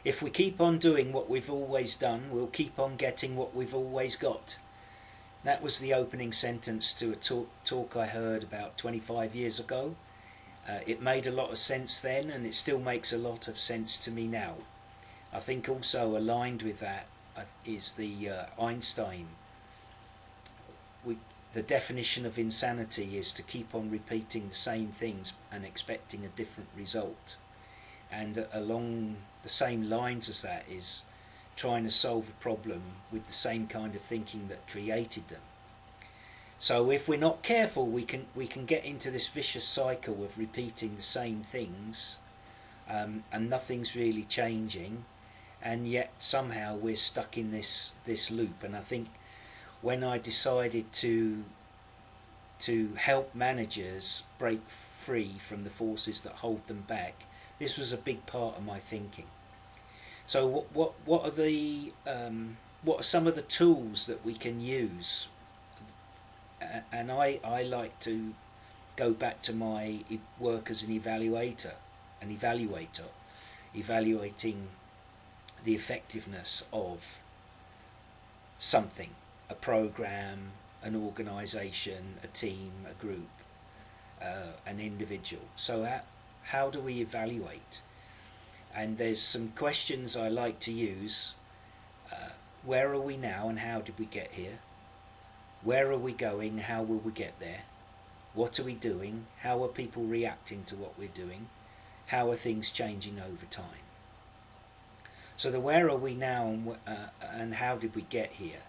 If we keep on doing what we've always done, we'll keep on getting what we've always got. That was the opening sentence to a talk I heard about 25 years ago. It made a lot of sense then, and it still makes a lot of sense to me now. I think also aligned with that is the Einstein. The definition of insanity is to keep on repeating the same things and expecting a different result. And along the same lines as that is trying to solve a problem with the same kind of thinking that created them. So if we're not careful, we can get into this vicious cycle of repeating the same things, and nothing's really changing, and yet somehow we're stuck in this loop. And I think when I decided to help managers break free from the forces that hold them back, this was a big part of my thinking. So what are some of the tools that we can use? And I like to go back to my work as an evaluator, evaluating the effectiveness of something, a program, an organisation, a team, a group, an individual. So how do we evaluate? And there's some questions I like to use. Where are we now and how did we get here? Where are we going? How will we get there? What are we doing? How are people reacting to what we're doing? How are things changing over time? So the where are we now and how did we get here?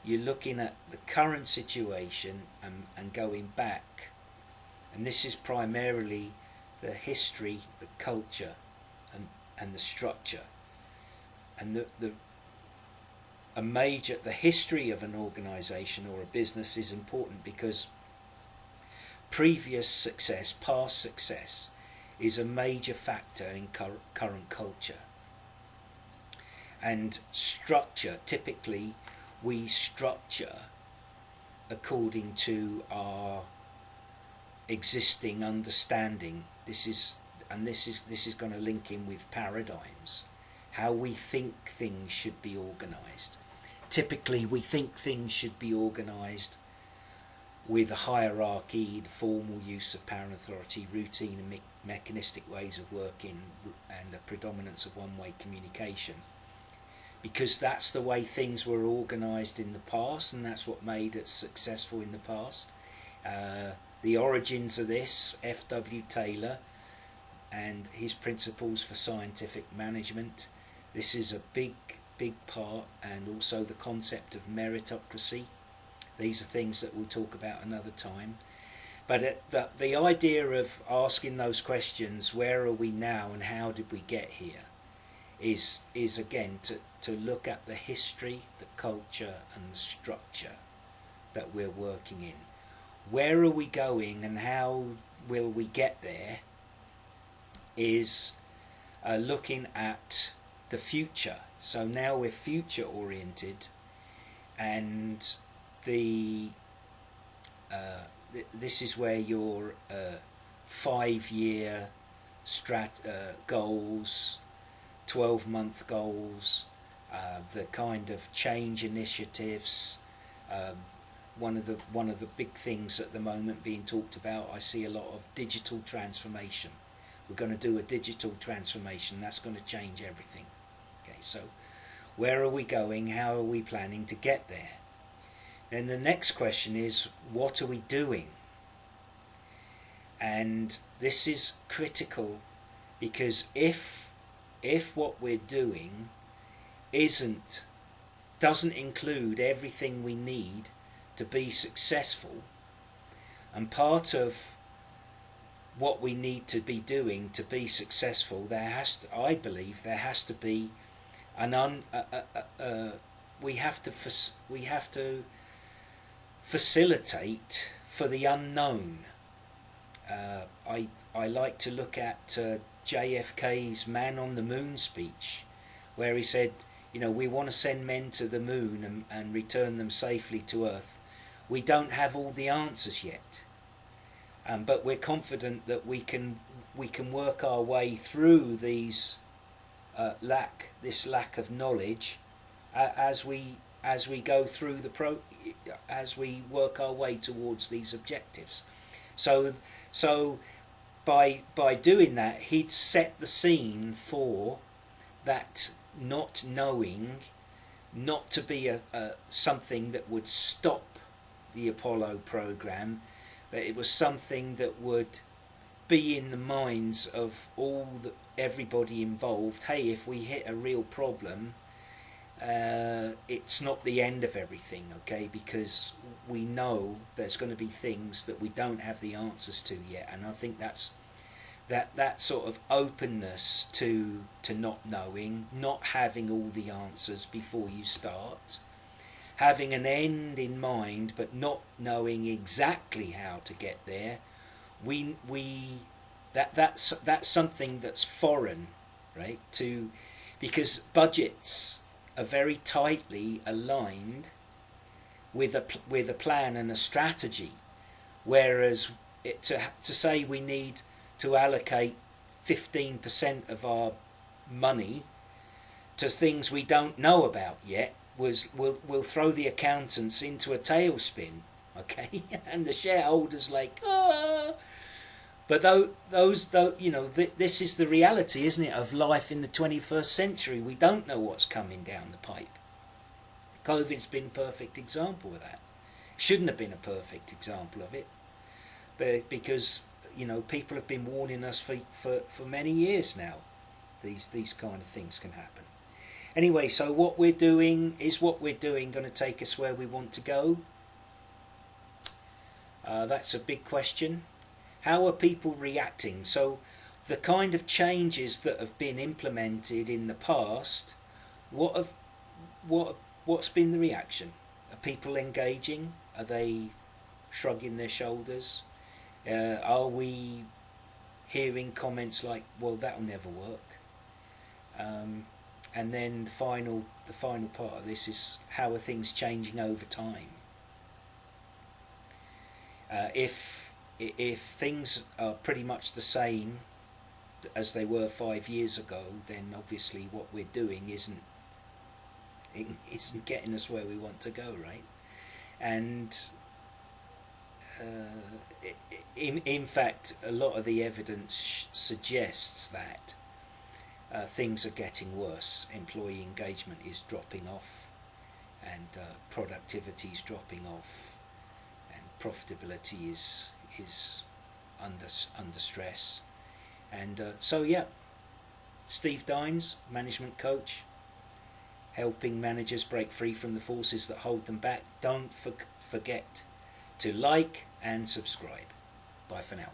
You're looking at the current situation and going back. And this is primarily the history, the culture, and the structure. And the history of an organisation or a business is important because previous success, past success, is a major factor in current culture. And structure, typically we structure according to our existing understanding. This is going to link in with paradigms, how we think things should be organised. Typically we think things should be organised with a hierarchy, the formal use of power and authority, routine and mechanistic ways of working, and a predominance of one-way communication. Because that's the way things were organised in the past, and that's what made it successful in the past. The origins of this, F.W. Taylor and his principles for scientific management, this is a big part, and also the concept of meritocracy. These are things that we'll talk about another time. But the idea of asking those questions, where are we now and how did we get here, is again to look at the history, the culture and the structure that we're working in. Where are we going and how will we get there is looking at the future. So now we're future oriented, and this is where your 5-year goals, 12-month goals, the kind of change initiatives. One of the big things at the moment being talked about, I see a lot of digital transformation. We're going to do a digital transformation. That's going to change everything. Okay, so where are we going? How are we planning to get there? Then the next question is, what are we doing? And this is critical, because if what we're doing doesn't include everything we need to be successful, and part of what we need to be doing to be successful, I believe there has to be we have to facilitate for the unknown. I like to look at JFK's Man on the Moon speech, where he said, we want to send men to the moon and return them safely to Earth. We don't have all the answers yet, but we're confident that we can work our way through these lack of knowledge as we go through as we work our way towards these objectives. So by doing that, he'd set the scene for that not knowing not to be a something that would stop the Apollo program, but it was something that would be in the minds of everybody involved. Hey, if we hit a real problem, it's not the end of everything, okay? Because we know there's going to be things that we don't have the answers to yet, and I think that sort of openness to not knowing, not having all the answers before you start, having an end in mind but not knowing exactly how to get there, that's something that's foreign, right? Because budgets are very tightly aligned with a plan and a strategy, whereas to say we need to allocate 15% of our money to things we don't know about yet will throw the accountants into a tailspin, okay? And the shareholders like, ah. But this is the reality, isn't it, of life in the 21st century. We don't know what's coming down the pipe. COVID's been a perfect example of that. Shouldn't have been a perfect example of it, but because people have been warning us for many years now. These kind of things can happen. Anyway, so what we're doing going to take us where we want to go? That's a big question. How are people reacting? So the kind of changes that have been implemented in the past, what's been the reaction? Are people engaging? Are they shrugging their shoulders? Are we hearing comments like, well, that'll never work? And then the final part of this is, how are things changing over time? If things are pretty much the same as they were 5 years ago, then obviously what we're doing isn't getting us where we want to go, right? And in fact, a lot of the evidence suggests that things are getting worse. Employee engagement is dropping off, and productivity is dropping off, and profitability is under stress. And Steve Dines, management coach, helping managers break free from the forces that hold them back. Don't forget to like and subscribe. Bye for now.